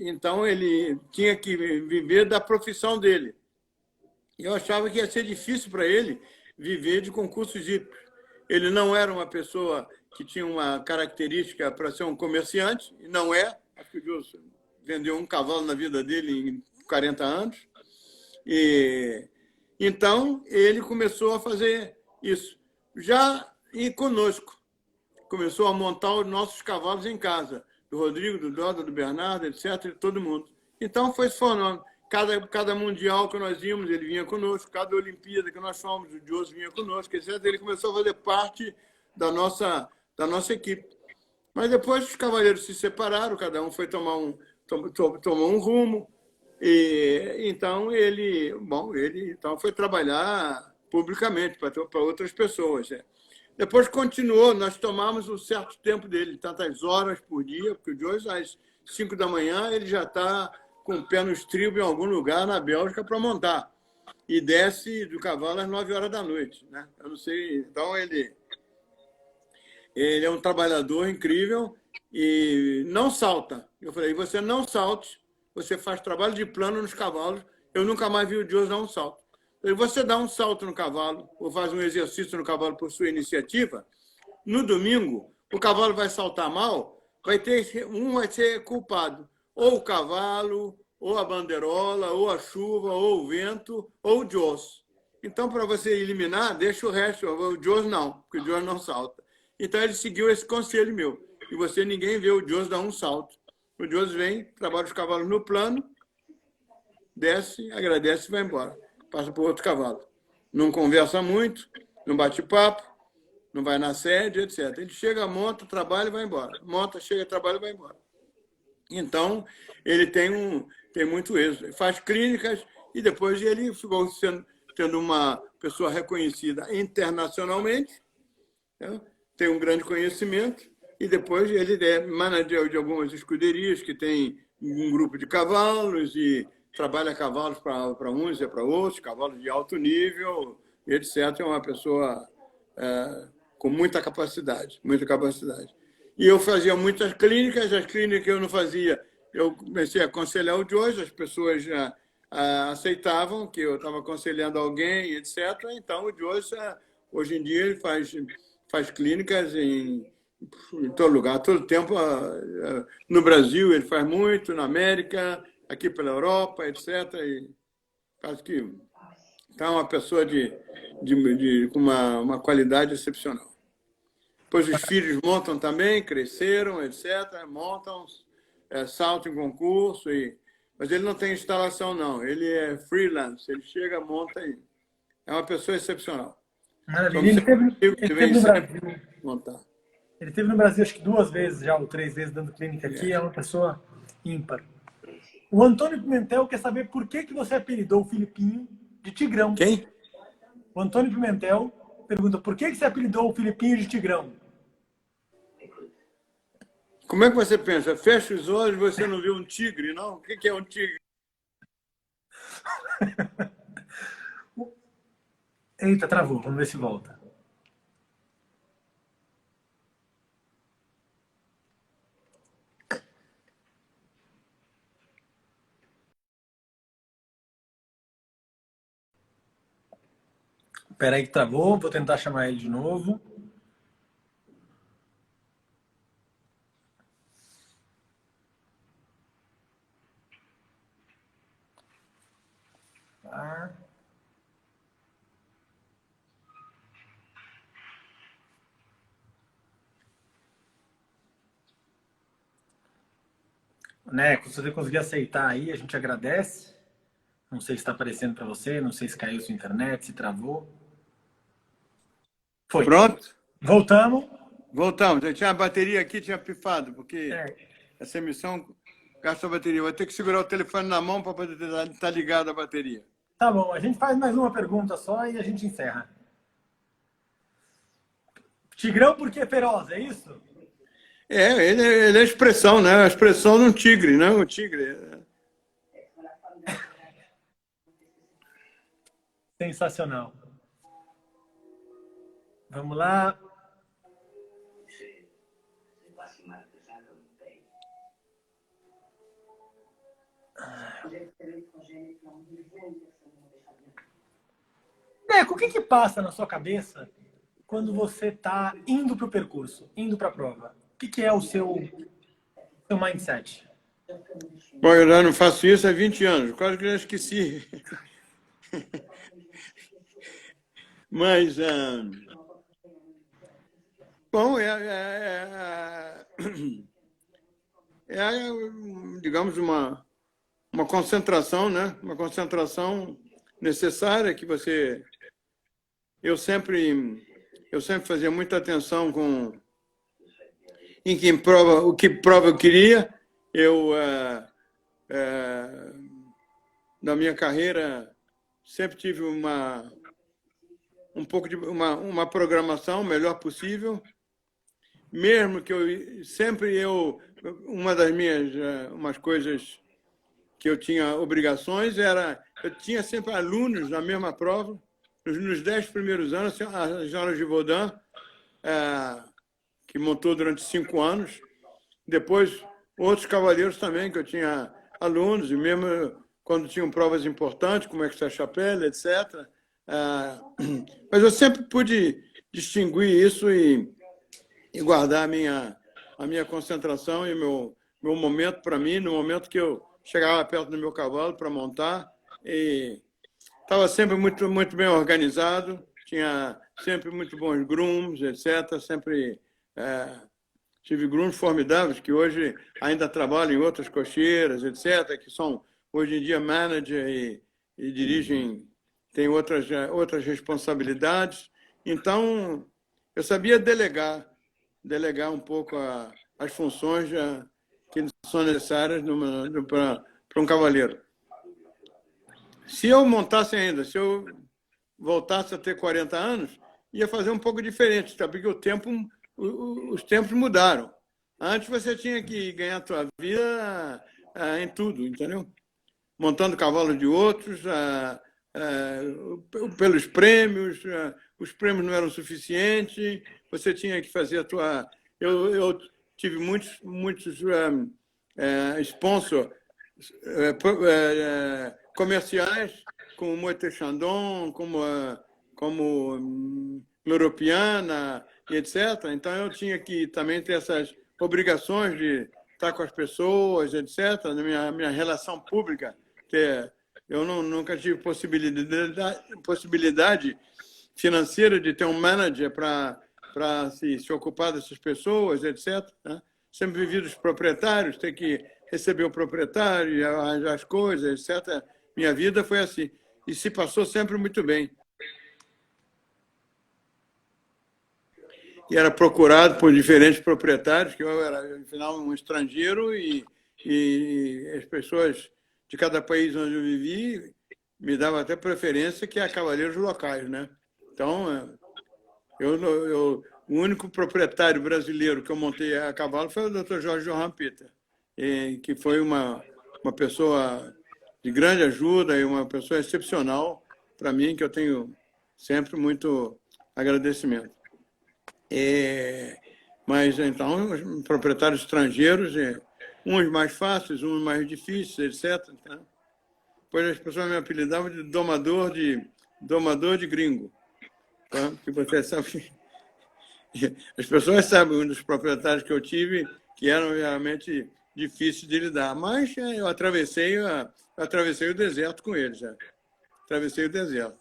então ele tinha que viver da profissão dele. Eu achava que ia ser difícil para ele viver de concursos hípicos. Ele não era uma pessoa que tinha uma característica para ser um comerciante, e não é. Acho que o Jos vendeu um cavalo na vida dele em 40 anos. Então, ele começou a fazer isso. Já conosco. Começou a montar os nossos cavalos em casa. Do Rodrigo, do Doda, do Bernardo, etc., de todo mundo. Então, foi se formando. Cada mundial que nós íamos, ele vinha conosco. Cada Olimpíada que nós fomos, o Jos vinha conosco, etc. Ele começou a fazer parte da nossa equipe. Mas depois os cavaleiros se separaram, cada um foi tomou um rumo. E então ele então foi trabalhar publicamente para outras pessoas. Depois continuou, nós tomamos um certo tempo dele, tantas horas por dia, porque o Jos, às 5 da manhã, ele já está com o pé no estribo em algum lugar na Bélgica para montar. E desce do cavalo às 9 horas da noite. Né? Eu não sei. Então, ele é um trabalhador incrível e não salta. Eu falei, você não salte, você faz trabalho de plano nos cavalos. Eu nunca mais vi o Jos dar um salto. Eu falei, você dá um salto no cavalo ou faz um exercício no cavalo por sua iniciativa, no domingo, o cavalo vai saltar mal, vai ser culpado. Ou o cavalo, ou a bandeirola, ou a chuva, ou o vento, ou o Jos. Então, para você eliminar, deixa o resto. O Jos não, porque o Jos não salta. Então, ele seguiu esse conselho meu. E ninguém vê o Jos dar um salto. O Jos vem, trabalha os cavalos no plano, desce, agradece e vai embora. Passa por outro cavalo. Não conversa muito, não bate papo, não vai na sede, etc. Ele chega, monta, trabalha e vai embora. Monta, chega, trabalha e vai embora. Então, ele tem muito êxito. Ele faz clínicas e depois ele ficou tendo uma pessoa reconhecida internacionalmente, né? Tem um grande conhecimento, e depois ele é manager de algumas escuderias que tem um grupo de cavalos e trabalha cavalos para uns e para outros, cavalos de alto nível, etc. É uma pessoa com muita capacidade, muita capacidade. E eu fazia muitas clínicas, as clínicas que eu não fazia, eu comecei a aconselhar o Jos, as pessoas já aceitavam que eu estava aconselhando alguém, etc. Então, o Jos, hoje em dia, ele faz clínicas em todo lugar, todo tempo. No Brasil, ele faz muito, na América, aqui pela Europa, etc. E acho que está uma pessoa com uma qualidade excepcional. Depois os filhos montam também, cresceram, etc. Montam, saltam em concurso. Mas ele não tem instalação, não. Ele é freelance. Ele chega, monta e... É uma pessoa excepcional. Maravilha. Ele teve Vem no sempre Brasil. montar. Ele teve no Brasil acho que 2 vezes já, ou 3 vezes dando clínica aqui. É uma pessoa ímpar. O Antônio Pimentel quer saber por que você apelidou o Filipinho de Tigrão. Quem? O Antônio Pimentel pergunta por que você apelidou o Filipinho de Tigrão. Como é que você pensa? Fecha os olhos e você não vê um tigre, não? O que é um tigre? Eita, travou. Vamos ver se volta. Espera aí que travou. Vou tentar chamar ele de novo. Tá. Neco, se você conseguir aceitar aí, a gente agradece. Não sei se está aparecendo para você, não sei se caiu sua internet, se travou. Foi. Pronto? Voltamos. Voltamos. Eu tinha a bateria aqui, tinha pifado, porque É. essa emissão gasta a bateria. Vou ter que segurar o telefone na mão para poder estar ligado a bateria. Tá bom, a gente faz mais uma pergunta só e a gente encerra. Tigrão porque é feroz, é isso? Ele é a expressão, né? A expressão de um tigre, né? O tigre. Sensacional. Vamos lá. Neco, o que passa na sua cabeça quando você está indo para o percurso, indo para a prova? O que é o seu mindset? Bom, eu já não faço isso há 20 anos, quase que já esqueci. Mas, bom, digamos, uma concentração, né? Uma concentração necessária que você... Eu sempre fazia muita atenção em o que prova eu queria. Eu, na minha carreira, sempre tive um pouco de uma programação melhor possível, mesmo que uma das minhas umas coisas que eu tinha obrigações era eu tinha sempre alunos na mesma prova. Nos 10 primeiros anos, a senhora Givaudan, que montou durante 5 anos, depois outros cavalheiros também, que eu tinha alunos, e mesmo quando tinham provas importantes, como Aix-la-Chapelle, etc. Mas eu sempre pude distinguir isso e guardar a minha concentração e meu momento para mim, no momento que eu chegava perto do meu cavalo para montar. E estava sempre muito, muito bem organizado, tinha sempre muito bons grooms, etc. Sempre tive grooms formidáveis que hoje ainda trabalham em outras cocheiras, etc., que são hoje em dia manager e dirigem, têm outras responsabilidades. Então, eu sabia delegar um pouco as funções que são necessárias para um cavaleiro. Se eu montasse ainda, se eu voltasse a ter 40 anos, ia fazer um pouco diferente, tá? Porque os tempos mudaram. Antes você tinha que ganhar a tua vida em tudo, entendeu? Montando cavalo de outros, pelos prêmios, os prêmios não eram suficientes, você tinha que fazer a tua... Eu tive muitos sponsors comerciais, como Moët Chandon, como L'Europeana, etc. Então, eu tinha que também ter essas obrigações de estar com as pessoas, etc. Na minha relação pública, eu nunca tive possibilidade financeira de ter um manager para se ocupar dessas pessoas, etc. Né? Sempre vivi dos proprietários, ter que receber o proprietário, arranjar as coisas, etc. Minha vida foi assim. E se passou sempre muito bem. E era procurado por diferentes proprietários, que eu era, afinal, um estrangeiro, e as pessoas de cada país onde eu vivi me davam até preferência que a cavaleiros locais, né? Então, o único proprietário brasileiro que eu montei a cavalo foi o Dr. Jorge Johan Peter, que foi uma pessoa de grande ajuda e uma pessoa excepcional para mim, que eu tenho sempre muito agradecimento. Mas, então, os proprietários estrangeiros, uns mais fáceis, uns mais difíceis, etc. Tá? Depois as pessoas me apelidavam de domador de gringo. Tá? Que você sabe, as pessoas sabem, um dos proprietários que eu tive, que eram realmente difíceis de lidar. Mas eu atravessei o deserto com eles. Já. Atravessei o deserto.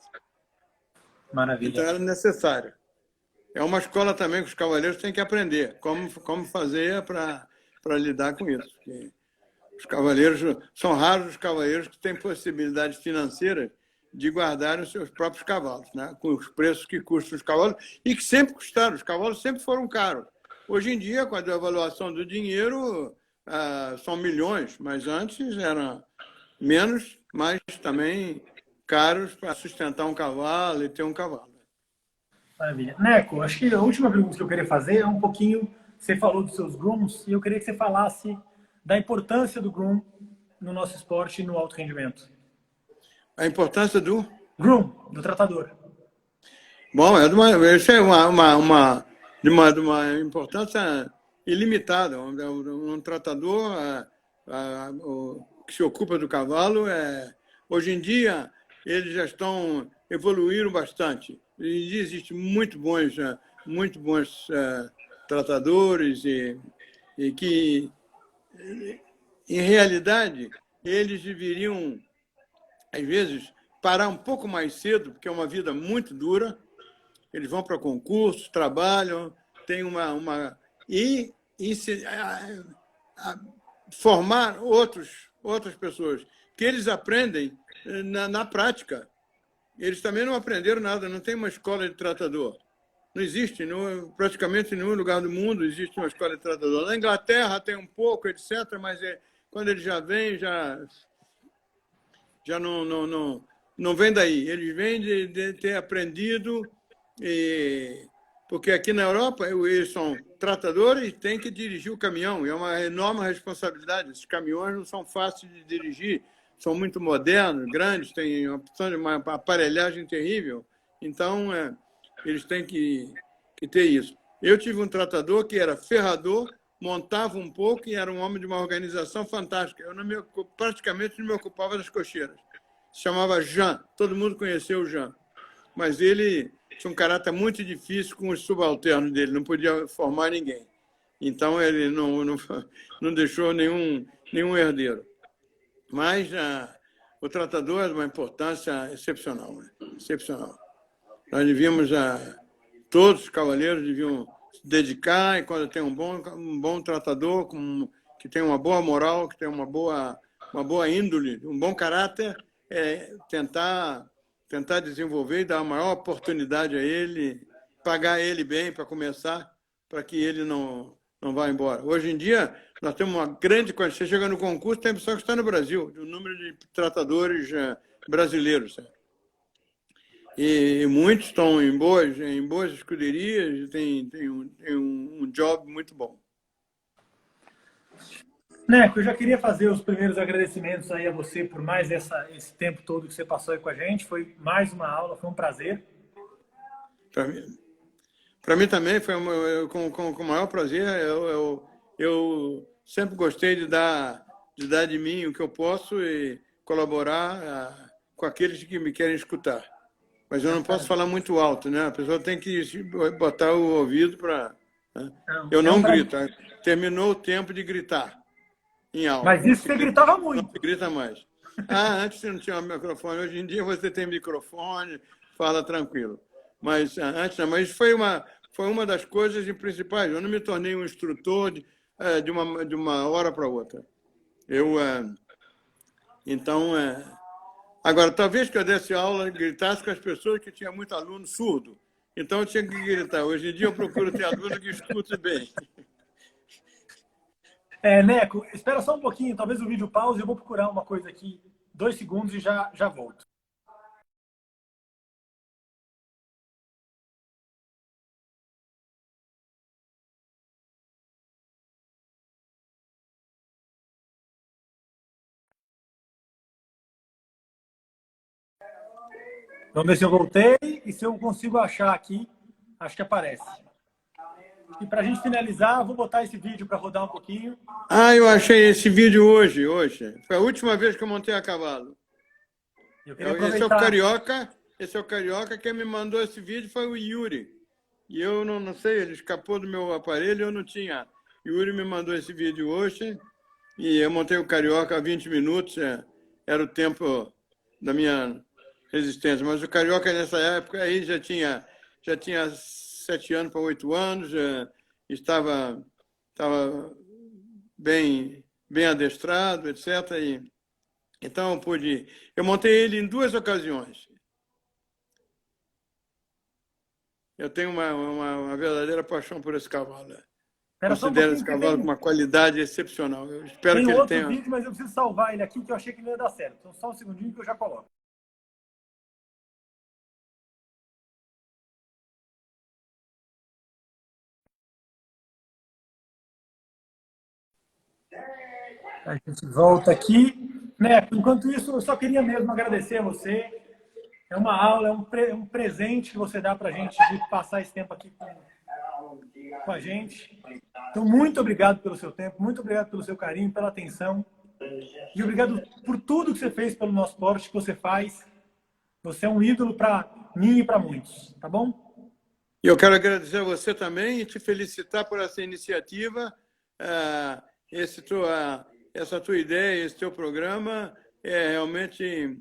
Maravilha. Então era necessário. É uma escola também que os cavaleiros têm que aprender como fazer para lidar com isso. Porque os cavaleiros, são raros os cavaleiros que têm possibilidade financeira de guardar os seus próprios cavalos, né? Com os preços que custam os cavalos, e que sempre custaram, os cavalos sempre foram caros. Hoje em dia, com a devaluação do dinheiro, são milhões, mas antes eram menos, mas também caros para sustentar um cavalo e ter um cavalo. Maravilha. Neco, acho que a última pergunta que eu queria fazer é um pouquinho, você falou dos seus grooms, e eu queria que você falasse da importância do groom no nosso esporte e no alto rendimento. A importância do groom, do tratador. Bom, isso é de uma importância ilimitada. Um tratador que se ocupa do cavalo, hoje em dia, eles já evoluíram bastante. E existem muito bons tratadores e que, em realidade, eles deveriam, às vezes, parar um pouco mais cedo, porque é uma vida muito dura. Eles vão para concursos, trabalham, tem formar outras pessoas, que eles aprendem na prática. Eles também não aprenderam nada, não tem uma escola de tratador. Não existe, praticamente em nenhum lugar do mundo existe uma escola de tratador. Na Inglaterra tem um pouco, etc., mas quando eles já vêm, já não vem daí. Eles vêm de ter aprendido, porque aqui na Europa eles são tratadores e têm que dirigir o caminhão. É uma enorme responsabilidade. Esses caminhões não são fáceis de dirigir, são muito modernos, grandes, têm uma aparelhagem terrível. Então, eles têm que ter isso. Eu tive um tratador que era ferrador, montava um pouco e era um homem de uma organização fantástica. Eu praticamente não me ocupava das cocheiras. Se chamava Jean, todo mundo conheceu o Jean. Mas ele tinha um caráter muito difícil com os subalternos dele, não podia formar ninguém. Então, ele não deixou nenhum herdeiro. Mas o tratador é de uma importância excepcional. Né? Excepcional. Nós devíamos, todos os cavaleiros deviam se dedicar, e quando tem um bom tratador, que tem uma boa moral, que tem uma boa índole, um bom caráter, tentar desenvolver e dar a maior oportunidade a ele, pagar ele bem para começar, para que ele não vá embora. Hoje em dia, nós temos uma grande quantidade. Você chega no concurso, tem pessoa que está no Brasil, o número de tratadores brasileiros. E muitos estão em boas escuderias e têm um job muito bom. Neco, eu já queria fazer os primeiros agradecimentos aí a você por mais esse tempo todo que você passou aí com a gente. Foi mais uma aula, foi um prazer. Para mim também foi com o maior prazer. Eu sempre gostei de dar de mim o que eu posso e colaborar com aqueles que me querem escutar. Mas eu não posso falar muito alto, né? A pessoa tem que botar o ouvido para... Né? Eu não grito. Terminou o tempo de gritar em aula. Mas isso você gritava muito. Não grita mais. Antes você não tinha microfone. Hoje em dia você tem microfone, fala tranquilo. Mas antes não. Mas foi uma das coisas principais. Eu não me tornei um instrutor de uma hora para outra. Então, agora, talvez que eu desse aula, gritasse com as pessoas que tinha muito aluno surdo. Então, eu tinha que gritar. Hoje em dia, eu procuro ter aluno que escute bem. Neco, espera só um pouquinho, talvez o vídeo pause, eu vou procurar uma coisa aqui, 2 segundos e já volto. Vamos ver se eu voltei e se eu consigo achar aqui, acho que aparece. E para a gente finalizar, vou botar esse vídeo para rodar um pouquinho. Eu achei esse vídeo hoje. Foi a última vez que eu montei a cavalo. Esse é o Carioca, quem me mandou esse vídeo foi o Yuri. E eu não sei, ele escapou do meu aparelho, eu não tinha. Yuri me mandou esse vídeo hoje e eu montei o Carioca há 20 minutos, era o tempo da minha resistência. Mas o Carioca nessa época aí já tinha 7 anos para 8 anos, estava bem adestrado, etc. Então eu montei ele em 2 ocasiões. Eu tenho uma verdadeira paixão por esse cavalo. Considero esse cavalo com uma qualidade excepcional. Eu espero que ele tenha... Tem outro vídeo, mas eu preciso salvar ele aqui, que eu achei que não ia dar certo. Então, só um segundinho que eu já coloco. A gente volta aqui. Enquanto isso, eu só queria mesmo agradecer a você. É uma aula, é um presente que você dá para a gente de passar esse tempo aqui com a gente. Então, muito obrigado pelo seu tempo, muito obrigado pelo seu carinho, pela atenção. E obrigado por tudo que você fez pelo nosso esporte, que você faz. Você é um ídolo para mim e para muitos, tá bom? E eu quero agradecer a você também e te felicitar por essa iniciativa. Essa tua ideia, esse teu programa é realmente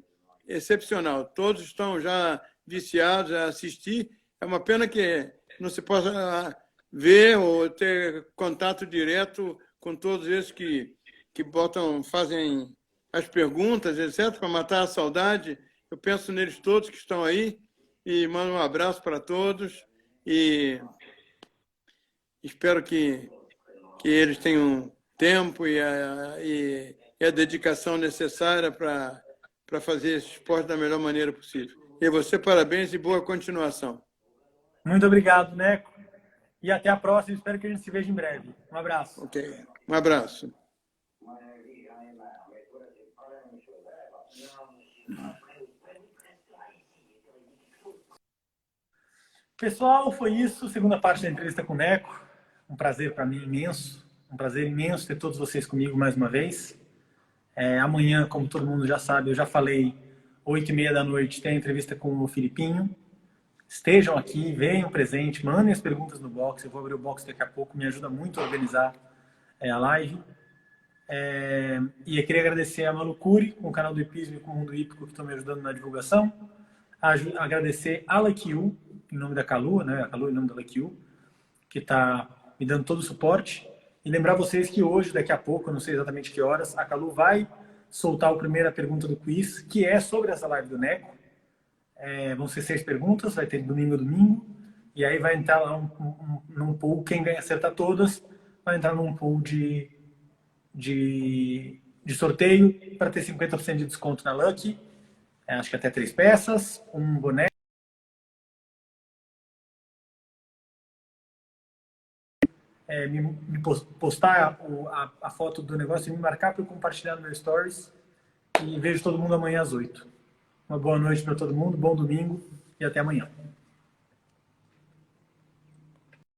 excepcional. Todos estão já viciados a assistir. É uma pena que não se possa ver ou ter contato direto com todos esses que fazem as perguntas, etc., para matar a saudade. Eu penso neles todos que estão aí e mando um abraço para todos e espero que eles tenham tempo e a dedicação necessária para fazer esse esporte da melhor maneira possível. E a você, parabéns e boa continuação. Muito obrigado, Neco. E até a próxima. Espero que a gente se veja em breve. Um abraço. Ok. Um abraço. Pessoal, foi isso. Segunda parte da entrevista com o Neco. Um prazer para mim imenso. Um prazer imenso ter todos vocês comigo mais uma vez. Amanhã, como todo mundo já sabe, eu já falei, 8h30 da noite, tem a entrevista com o Filipinho. Estejam aqui, venham presente, mandem as perguntas no box. Eu vou abrir o box daqui a pouco, me ajuda muito a organizar a live. E eu queria agradecer a Malu Cury, com o canal do Hipismo e com o Mundo Hípico, que estão me ajudando na divulgação. Agradecer a Lakiu, em nome da Kalu, né? A Kalu em nome da Lakiu, que está me dando todo o suporte. E lembrar vocês que hoje, daqui a pouco, eu não sei exatamente que horas, a Kalu vai soltar a primeira pergunta do quiz, que é sobre essa live do Neco. Vão ser 6 perguntas, vai ter domingo a domingo. E aí vai entrar lá num pool, quem acertar todas, vai entrar num pool de sorteio para ter 50% de desconto na Lucky. Acho que até 3 peças, um boné. Me postar a foto do negócio e me marcar para eu compartilhar no meu stories. E vejo todo mundo amanhã às 8. Uma boa noite para todo mundo, bom domingo e até amanhã.